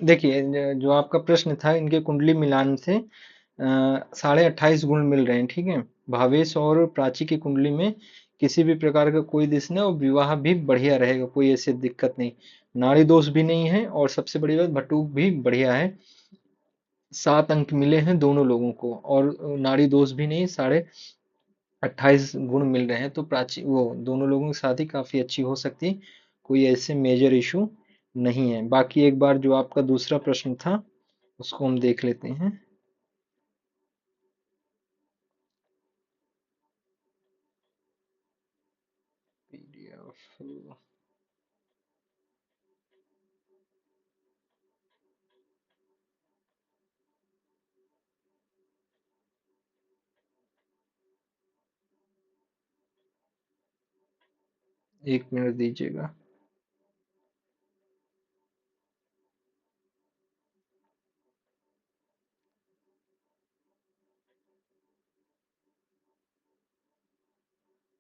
देखिए, जो आपका प्रश्न था, इनके कुंडली मिलान से 28.5 गुण मिल रहे हैं, ठीक है। भावेश और प्राची की कुंडली में किसी भी प्रकार का कोई दिश नहीं, और विवाह भी बढ़िया रहेगा, कोई ऐसी दिक्कत नहीं। नाड़ी दोष भी नहीं है, और सबसे बड़ी बात, भटूक भी बढ़िया है। 7 अंक मिले हैं दोनों लोगों को, और नाड़ी दोष भी नहीं, 28.5 गुण मिल रहे हैं, तो प्राची वो दोनों लोगों की शादी काफी अच्छी हो सकती। कोई ऐसे मेजर इशू नहीं है। बाकी एक बार जो आपका दूसरा प्रश्न था, उसको हम देख लेते हैं। PDF, 1 मिनट दीजिएगा।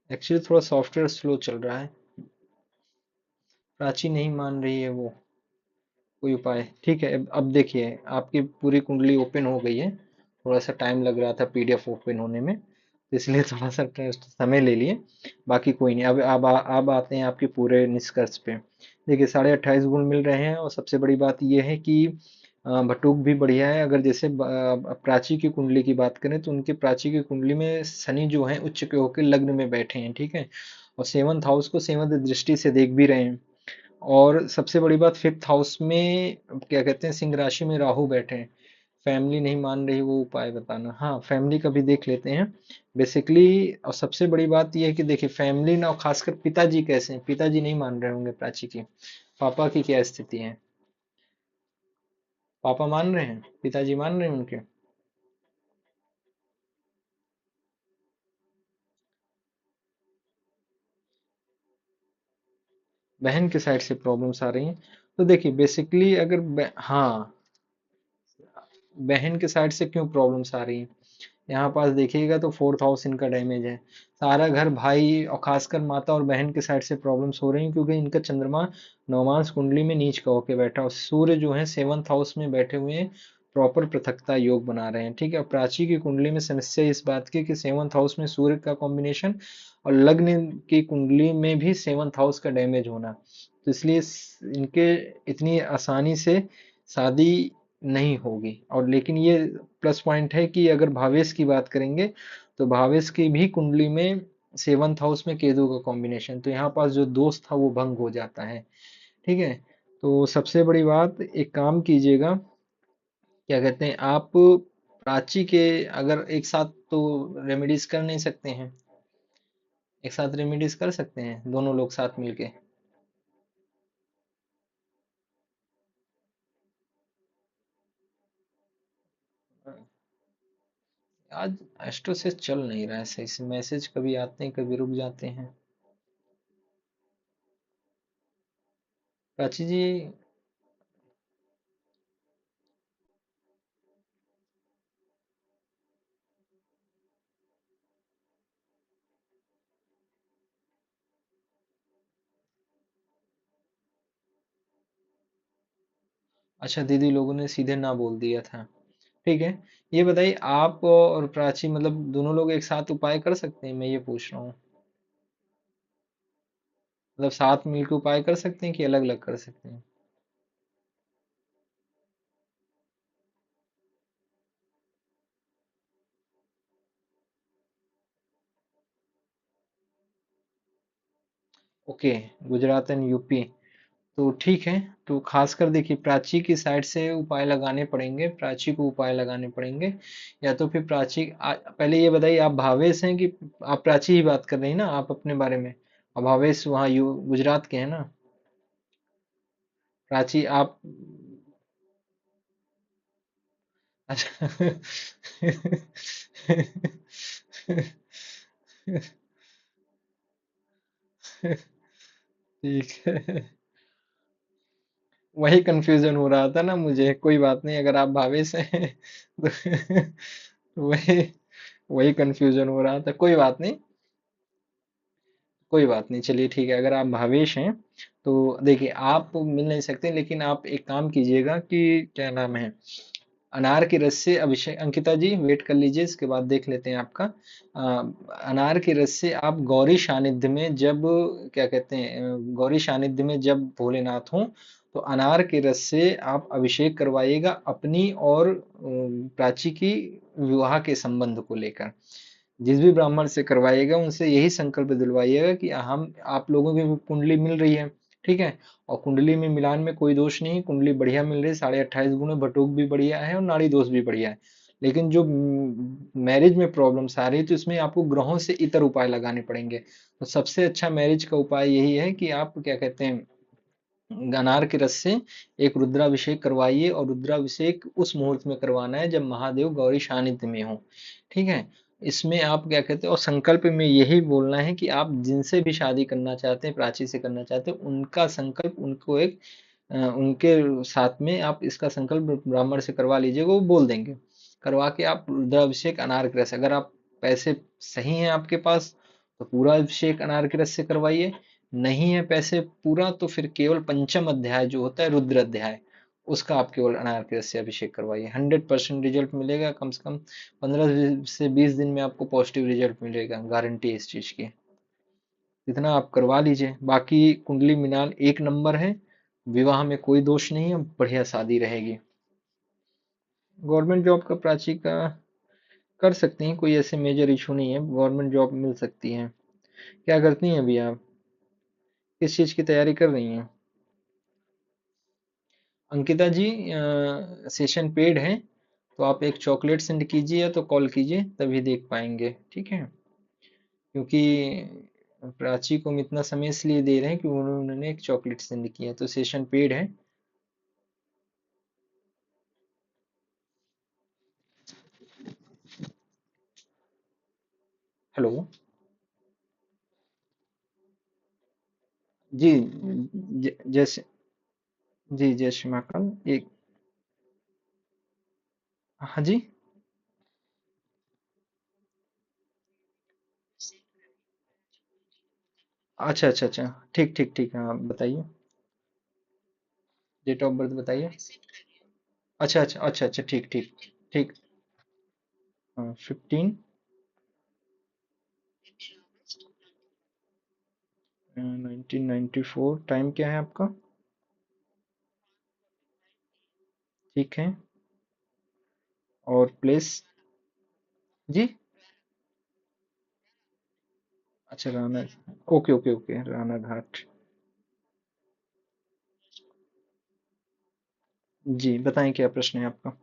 एक्चुअली थोड़ा सॉफ्टवेयर स्लो चल रहा है। प्राची नहीं मान रही है वो। कोई उपाय, ठीक है। अब देखिए, आपकी पूरी कुंडली ओपन हो गई है। थोड़ा सा टाइम लग रहा था पीडीएफ ओपन होने में, तो इसलिए थोड़ा सा समय ले लिए। बाकी कोई नहीं, अब आते हैं आपके पूरे निष्कर्ष पे। देखिए, 28.5 गुण मिल रहे हैं, और सबसे बड़ी बात यह है कि भटूक भी बढ़िया है। अगर जैसे प्राची की कुंडली की बात करें, तो उनके प्राची की कुंडली में शनि जो है उच्च के होकर लग्न में बैठे हैं, ठीक है। और सेवंथ हाउस को सेवंथ दृष्टि से देख भी रहे हैं। और सबसे बड़ी बात, फिफ्थ हाउस में क्या कहते हैं, सिंह राशि में राहु बैठे हैं। फैमिली नहीं मान रही, वो उपाय बताना। हाँ, फैमिली का भी देख लेते हैं बेसिकली। और सबसे बड़ी बात यह है कि देखिए, फैमिली ना, और खासकर पिताजी कैसे हैं, पिताजी नहीं मान रहे होंगे प्राची की। पापा की क्या स्थिति है? पापा मान रहे हैं, पिताजी मान रहे हैं उनके? बहन के साइड से प्रॉब्लम्स आ रही हैं। तो देखिए, बेसिकली अगर हाँ, बहन के साइड से क्यों प्रॉब्लम्स आ रही हैं? यहाँ पास देखिएगा तो फोर्थ हाउस इनका डैमेज है। सारा घर भाई, और खासकर माता और बहन के साइड से प्रॉब्लम्स हो रही हैं, क्योंकि इनका चंद्रमा नवमांश कुंडली में नीच का होके बैठा, और सूर्य जो है सेवंथ हाउस में बैठे हुए हैं। प्रॉपर पृथकता योग बना रहे हैं, ठीक है। और प्राची की कुंडली में समस्या इस बात की कि सेवंथ हाउस में सूर्य का कॉम्बिनेशन, और लग्न की कुंडली में भी सेवंथ हाउस का डैमेज होना। तो इसलिए इनके इतनी आसानी से शादी नहीं होगी। और लेकिन ये प्लस पॉइंट है कि अगर भावेश की बात करेंगे, तो भावेश की भी कुंडली में सेवंथ हाउस में केतु का कॉम्बिनेशन, तो यहाँ पास जो दोष था वो भंग हो जाता है, ठीक है। तो सबसे बड़ी बात, एक काम कीजिएगा, क्या कहते हैं आप, प्राची के अगर एक साथ तो रेमेडीज कर नहीं सकते हैं? एक साथ रेमेडीज कर सकते हैं दोनों लोग साथ मिलके? आज एस्ट्रो से चल नहीं रहा है सही से, मैसेज कभी आते हैं कभी रुक जाते हैं। प्राची जी। अच्छा, दीदी लोगों ने सीधे ना बोल दिया था। ठीक है। ये बताइए, आप और प्राची मतलब दोनों लोग एक साथ उपाय कर सकते हैं, मैं ये पूछ रहा हूँ। मतलब साथ मिलकर उपाय कर सकते हैं कि अलग अलग कर सकते हैं? ओके। Gujarat and UP. तो ठीक है। तो खासकर देखिए, प्राची की साइड से उपाय लगाने पड़ेंगे, प्राची को उपाय लगाने पड़ेंगे। या तो फिर पहले ये बताइए, आप भावेश हैं कि आप प्राची ही बात कर रही हैं ना आप अपने बारे में? और भावेश वहाँ गुजरात के हैं ना? प्राची आप। अच्छा। ठीक है। वही कंफ्यूजन हो रहा था ना मुझे। कोई बात नहीं, अगर आप भावेश हैं तो वही वही कंफ्यूजन हो रहा था, कोई बात नहीं। कोई बात नहीं, चलिए ठीक है। अगर आप भावेश हैं तो देखिए, आप मिल नहीं सकते, लेकिन आप एक काम कीजिएगा कि क्या नाम है, अनार के रस से अभिषेक, अंकिता जी वेट कर लीजिए, इसके बाद देख लेते हैं आपका। अनार के रस से आप गौरी सानिध्य में जब, क्या कहते हैं, गौरी सानिध्य में जब भोलेनाथ हों, तो अनार के रस से आप अभिषेक करवाइएगा अपनी और प्राची की विवाह के संबंध को लेकर। जिस भी ब्राह्मण से करवाइएगा उनसे यही संकल्प दिलवाइएगा कि हम, आप लोगों की भी कुंडली मिल रही है, ठीक है, और कुंडली में मिलान में कोई दोष नहीं, कुंडली बढ़िया मिल रही है, 28.5 गुण है, बटोक भी बढ़िया है और नाड़ी दोष भी बढ़िया है। लेकिन जो मैरिज में प्रॉब्लम्स आ रही है, तो इसमें आपको ग्रहों से इतर उपाय लगाने पड़ेंगे। तो सबसे अच्छा मैरिज का उपाय यही है कि आप, क्या कहते हैं, अनार के रस से एक रुद्राभिषेक करवाइए, और रुद्राभिषेक उस मुहूर्त में करवाना है जब महादेव गौरी सानिध्य में हो, ठीक है। इसमें आप, क्या कहते हैं, और संकल्प में यही बोलना है कि आप जिनसे भी शादी करना चाहते हैं, प्राची से करना चाहते हैं, उनका संकल्प, उनको एक उनके साथ में आप इसका संकल्प ब्राह्मण से करवा लीजिएगा, वो बोल देंगे। करवा के आप रुद्राभिषेक अनार के रस, अगर आप पैसे सही हैं आपके पास, तो पूरा अभिषेक अनार के रस से करवाइए। नहीं है पैसे पूरा, तो फिर केवल पंचम अध्याय जो होता है, रुद्र अध्याय, उसका आप केवल अनार के रस से अभिषेक करवाइए। 100% रिजल्ट मिलेगा, कम से कम 15 से 20 दिन में आपको पॉजिटिव रिजल्ट मिलेगा, गारंटी है इस चीज की। इतना आप करवा लीजिए, बाकी कुंडली मिलान एक नंबर है, विवाह में कोई दोष नहीं है, बढ़िया शादी रहेगी। गवर्नमेंट जॉब का प्राची का कर सकती हैं, कोई ऐसे मेजर इशू नहीं है, गवर्नमेंट जॉब मिल सकती है। क्या करती हैं अभी आप, किस चीज़ की तैयारी कर रही हैं? अंकिता जी, सेशन पेड है, तो आप एक चॉकलेट सेंड कीजिए या तो कॉल कीजिए, तभी देख पाएंगे, ठीक है। क्योंकि प्राची को हम इतना समय इसलिए दे रहे हैं कि उन्होंने एक चॉकलेट सेंड किया, तो सेशन पेड है। हेलो। जी, जैसे, जी जय श्री महाकाल, एक, हाँ जी, अच्छा अच्छा अच्छा, ठीक ठीक ठीक, हाँ बताइए। डेट ऑफ बर्थ बताइए। अच्छा अच्छा अच्छा अच्छा, ठीक ठीक ठीक। 15, 1994, टाइम क्या है आपका? ठीक है। और प्लेस? जी, अच्छा Rana, okay okay okay, Rana Ghat. जी बताएं, क्या प्रश्न है आपका?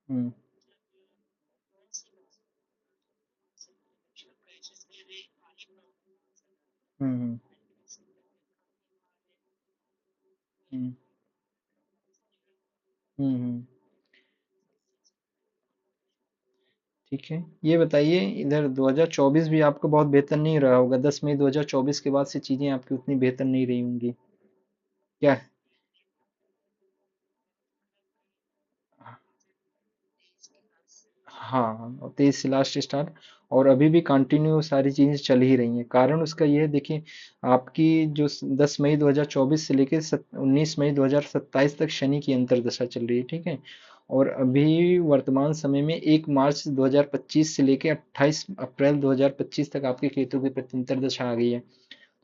हम्म हम्म हम्म हम्म। ठीक है, ये बताइए, इधर 2024 भी आपका बहुत बेहतर नहीं रहा होगा, 10 मई 2024 के बाद से चीजें आपकी उतनी बेहतर नहीं रही होंगी। क्या? हाँ हाँ, और 23 से लास्ट स्टार्ट, और अभी भी कंटिन्यू सारी चीजें चल ही रही हैं। कारण उसका ये है, देखिए, आपकी जो 10 मई 2024 से लेकर 19 मई 2027 तक शनि की अंतर्दशा चल रही है, ठीक है। और अभी वर्तमान समय में 1 मार्च 2025 से लेकर 28 अप्रैल 2025 तक आपके केतु की प्रत्यंतर दशा आ गई है।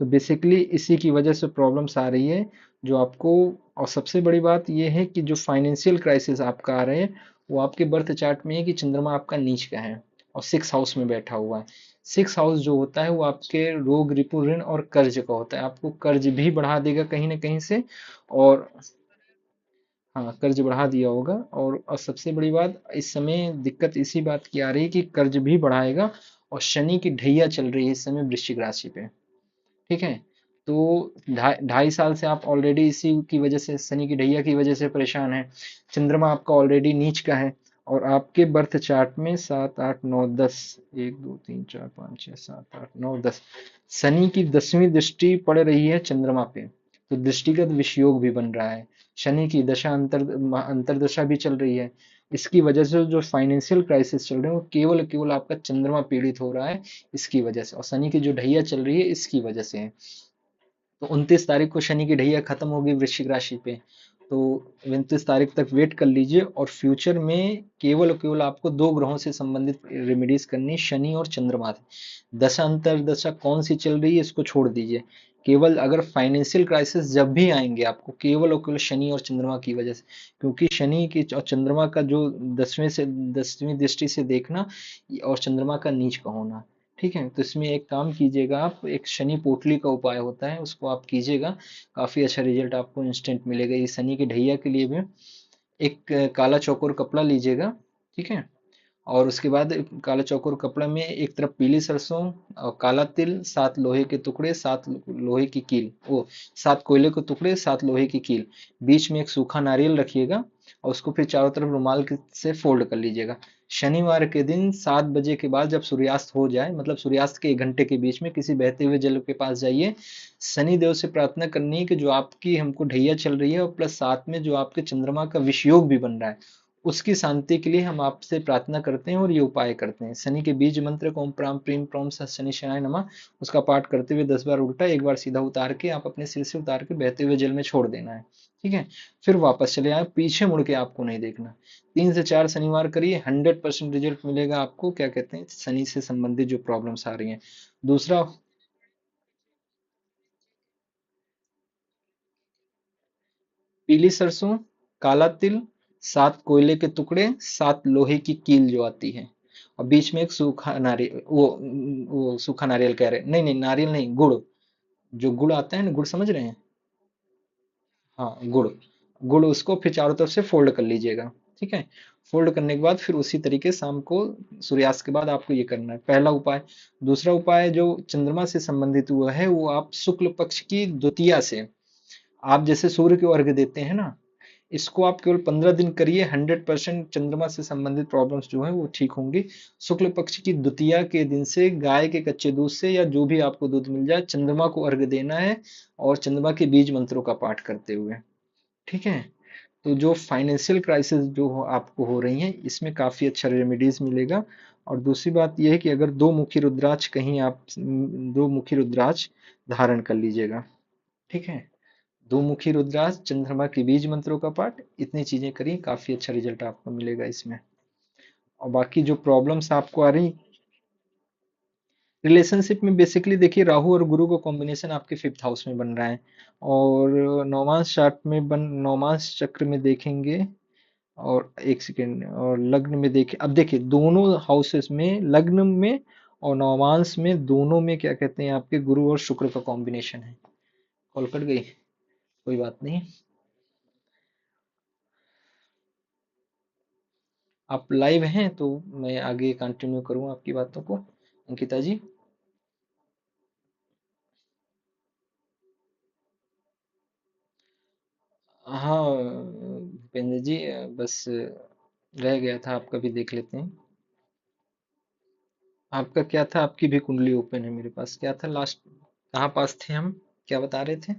तो बेसिकली इसी की वजह से प्रॉब्लम्स आ रही है जो आपको। और सबसे बड़ी बात यह है कि जो फाइनेंशियल क्राइसिस आपका आ रहे हैं, वो आपके बर्थ चार्ट में है कि चंद्रमा आपका नीच का है और 6 हाउस में बैठा हुआ है। 6 हाउस जो होता है वो आपके रोग, रिपु, ऋण और कर्ज का होता है, आपको कर्ज भी बढ़ा देगा कहीं ना कहीं से। और हाँ, कर्ज बढ़ा दिया होगा। और सबसे बड़ी बात इस समय दिक्कत इसी बात की आ रही है कि कर्ज भी बढ़ाएगा, और शनि की ढैया चल रही है इस समय वृश्चिक राशि पे, ठीक है। तो 2.5 साल से आप ऑलरेडी इसी की वजह से, शनि की ढैया की वजह से परेशान हैं। चंद्रमा आपका ऑलरेडी नीच का है, और आपके बर्थ चार्ट में 7 8 9 10, 1 2 3 4 5 6 7 8 9 10, शनि की 10वीं दृष्टि पड़ रही है चंद्रमा पे, तो दृष्टिगत विषयोग भी बन रहा है। शनि की दशा अंतरदशा भी चल रही है। इसकी वजह से जो फाइनेंशियल क्राइसिस चल रहे हैं वो केवल और केवल आपका चंद्रमा पीड़ित हो रहा है इसकी वजह से, और शनि की जो ढैया चल रही है इसकी वजह से है। तो 29 तारीख को शनि की ढैया खत्म होगी वृश्चिक राशि पे। तो 29 तारीख तक वेट कर लीजिए, और फ्यूचर में केवल और केवल आपको दो ग्रहों से संबंधित रेमेडीज करनी है, शनि और चंद्रमा से। दशा अंतर दशा कौन सी चल रही है इसको छोड़ दीजिए। केवल अगर फाइनेंशियल क्राइसिस जब भी आएंगे आपको केवल और केवल शनि और चंद्रमा की वजह से, क्योंकि शनि की और चंद्रमा का जो 10वीं दृष्टि से देखना और चंद्रमा का नीच का होना, ठीक है। तो इसमें एक काम कीजिएगा, आप एक शनि पोटली का उपाय होता है उसको आप कीजिएगा, काफी अच्छा रिजल्ट आपको इंस्टेंट मिलेगा। ये शनि की ढैया के लिए भी एक काला चौकोर कपड़ा लीजिएगा, ठीक है। और उसके बाद काला चौकोर कपड़ा में एक तरफ पीली सरसों और काला तिल, 7 लोहे के टुकड़े, 7 लोहे की कील, वो 7 कोयले के टुकड़े, 7 लोहे की कील, बीच में एक सूखा नारियल रखिएगा, और उसको फिर चारों तरफ रुमाल से फोल्ड कर लीजिएगा। शनिवार के दिन 7 बजे के बाद जब सूर्यास्त हो जाए, मतलब सूर्यास्त के 1 घंटे के बीच में किसी बहते हुए जल के पास जाइए, शनि देव से प्रार्थना करनी है कि जो आपकी हमको ढैया चल रही है और प्लस साथ में जो आपके चंद्रमा का विषयोग भी बन रहा है, उसकी शांति के लिए हम आपसे प्रार्थना करते हैं और ये उपाय करते हैं। शनि के बीज मंत्र को ओम प्राम प्रीम प्रोम शनि शनाय नमः, उसका पाठ करते हुए 10 बार उल्टा, एक बार सीधा उतार के आप अपने सिर से उतार के बहते हुए जल में छोड़ देना है, ठीक है। फिर वापस चले आए, पीछे मुड़ के आपको नहीं देखना। 3 से 4 शनिवार करिए, 100% रिजल्ट मिलेगा आपको, क्या कहते हैं, शनि से संबंधित जो प्रॉब्लम्स आ रही हैं। दूसरा, पीली सरसों, काला तिल, 7 कोयले के टुकड़े, 7 लोहे की कील जो आती है, और बीच में एक सूखा नारियल, वो सूखा नारियल कह रहे, नहीं नहीं नारियल नहीं, गुड़, जो गुड़ आता है ना, गुड़ समझ रहे हैं। हाँ गुड़, गुड़ उसको फिर चारों तरफ से फोल्ड कर लीजिएगा, ठीक है। फोल्ड करने के बाद फिर उसी तरीके शाम को सूर्यास्त के बाद आपको ये करना है, पहला उपाय। दूसरा उपाय जो चंद्रमा से संबंधित हुआ है, वो आप शुक्ल पक्ष की द्वितीया से, आप जैसे सूर्य को अर्घ्य देते हैं ना, इसको आप केवल 15 दिन करिए, 100% चंद्रमा से संबंधित प्रॉब्लम्स जो है वो ठीक होंगी। शुक्ल पक्ष की द्वितीया के दिन से गाय के कच्चे दूध से या जो भी आपको दूध मिल जाए, चंद्रमा को अर्घ्य देना है, और चंद्रमा के बीज मंत्रों का पाठ करते हुए, ठीक है। तो जो फाइनेंशियल क्राइसिस जो आपको हो रही है इसमें काफी अच्छा रेमेडीज मिलेगा। और दूसरी बात यह है कि अगर दो मुखी रुद्राक्ष कहीं आप, दो मुखी रुद्राक्ष धारण कर लीजिएगा, ठीक है। दो मुखी रुद्राक्ष, चंद्रमा के बीज मंत्रों का पाठ, इतनी चीजें करिए, काफी अच्छा रिजल्ट आपको मिलेगा इसमें। और बाकी जो प्रॉब्लम्स आपको आ रही, रिलेशनशिप में बेसिकली देखिए, राहु और गुरु का कॉम्बिनेशन आपके 5th हाउस में बन रहा है, और नौमांस चार्ट में नौमांस चक्र में देखेंगे, और एक सेकेंड, और लग्न में देखें, अब देखिए दोनों हाउसेस में, लग्न में और नौमांस में, दोनों में क्या कहते हैं, आपके गुरु और शुक्र का कॉम्बिनेशन है। कॉल कट गई, कोई बात नहीं। आप लाइव हैं तो मैं आगे कंटिन्यू करूँ आपकी बातों को, अंकिता जी। हाँ भूपेंद्र जी, बस रह गया था, आपका भी देख लेते हैं। आपका क्या था, आपकी भी कुंडली ओपन है मेरे पास, क्या था लास्ट, कहाँ पास थे हम, क्या बता रहे थे?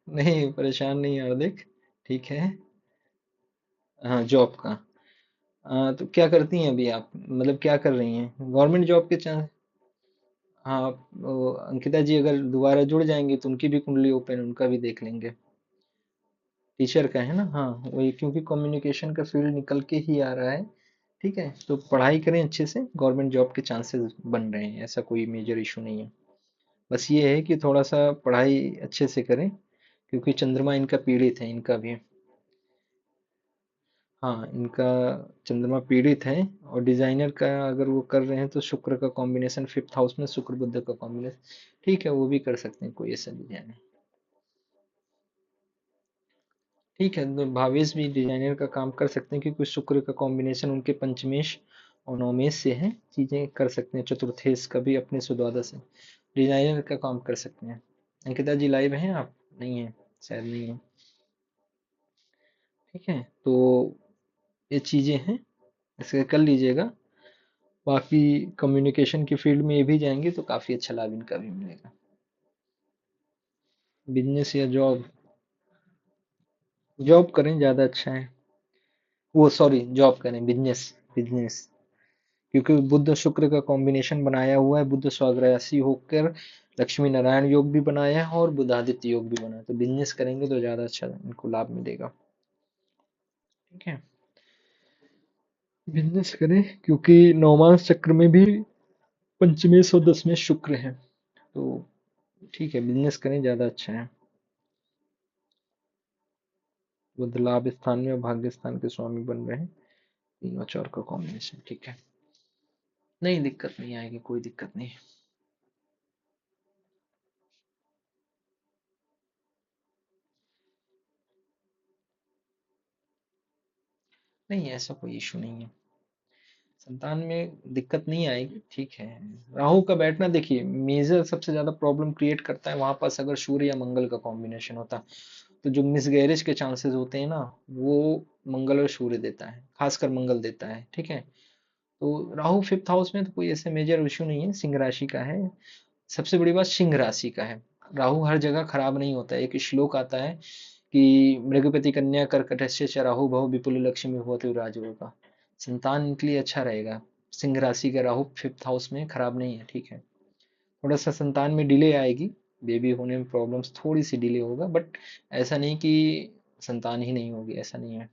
नहीं परेशान नहीं हार्दिक, ठीक है। हाँ जॉब का, तो क्या करती हैं अभी आप, मतलब क्या कर रही हैं, गवर्नमेंट जॉब के चांस? हाँ, वो अंकिता जी अगर दोबारा जुड़ जाएंगे तो उनकी भी कुंडली ओपन, उनका भी देख लेंगे। टीचर का है ना, हाँ वही, क्योंकि कम्युनिकेशन का फील्ड निकल के ही आ रहा है, ठीक है। तो पढ़ाई करें अच्छे से, गवर्नमेंट जॉब के चांसेस बन रहे हैं, ऐसा कोई मेजर इशू नहीं है। बस ये है कि थोड़ा सा पढ़ाई अच्छे से करें, क्योंकि चंद्रमा इनका पीड़ित है, इनका भी। हाँ इनका चंद्रमा पीड़ित है, और डिजाइनर का अगर वो कर रहे हैं तो शुक्र का कॉम्बिनेशन 5th हाउस में, शुक्र बुध का कॉम्बिनेशन, ठीक है, वो भी कर सकते हैं, कोई ऐसा डिजाइन है। ठीक है, तो भावेश भी डिजाइनर का काम कर सकते हैं, क्योंकि शुक्र का कॉम्बिनेशन उनके पंचमेश और नवमेश से है, चीजें कर सकते हैं, चतुर्थेश का भी अपने सुद्वादश है, डिजाइनर का काम कर सकते हैं। अंकिता जी लाइव हैं आप? नहीं है, शायद नहीं है, ठीक है। तो ये चीजें हैं, इसे कर लीजिएगा। बाकी कम्युनिकेशन की फील्ड में ये भी जाएंगे तो काफी अच्छा लाभ इनका भी मिलेगा। बिजनेस या जॉब, जॉब करें ज्यादा अच्छा है। वो सॉरी, जॉब करें, बिजनेस, बिजनेस। क्योंकि बुध शुक्र का कॉम्बिनेशन बनाया हुआ है, बुध स्वाग्रासी होकर लक्ष्मी नारायण योग भी बनाया है और बुधादित्य योग भी बना है, तो बिजनेस करेंगे तो ज्यादा अच्छा इनको लाभ मिलेगा। ठीक है, बिजनेस करें, क्योंकि नौमांस चक्र में भी पंचमेश और दसवें शुक्र है, तो ठीक है, बिजनेस करें ज्यादा अच्छा है। बुध लाभ स्थान में और भाग्य स्थान के स्वामी बन रहे हैं, तीन और चार का कॉम्बिनेशन, ठीक है। नहीं, दिक्कत नहीं आएगी, कोई दिक्कत नहीं। नहीं, ऐसा कोई इशू नहीं है, संतान में दिक्कत नहीं आएगी, ठीक है। राहु का बैठना देखिए मेजर सबसे ज्यादा प्रॉब्लम क्रिएट करता है, वहां पास अगर सूर्य या मंगल का कॉम्बिनेशन होता तो जो मिसगैरेज के चांसेस होते हैं ना, वो मंगल और सूर्य देता है, खासकर मंगल देता है, ठीक है। तो राहु फिफ्थ हाउस में तो कोई ऐसे मेजर इशू नहीं है, सिंह राशि का है। सबसे बड़ी बात सिंह राशि का है, राहु हर जगह खराब नहीं होता है। एक श्लोक आता है कि मृगपति कन्या कर्कटस्य च राहु बहु विपुल लक्ष्मी भवति राजयोगा, संतान के लिए अच्छा रहेगा। सिंह राशि का राहु फिफ्थ हाउस में खराब नहीं है, ठीक है। थोड़ा सा संतान में डिले आएगी, बेबी होने में प्रॉब्लम्स थोड़ी सी डिले होगा, बट ऐसा नहीं कि संतान ही नहीं होगी, ऐसा नहीं है।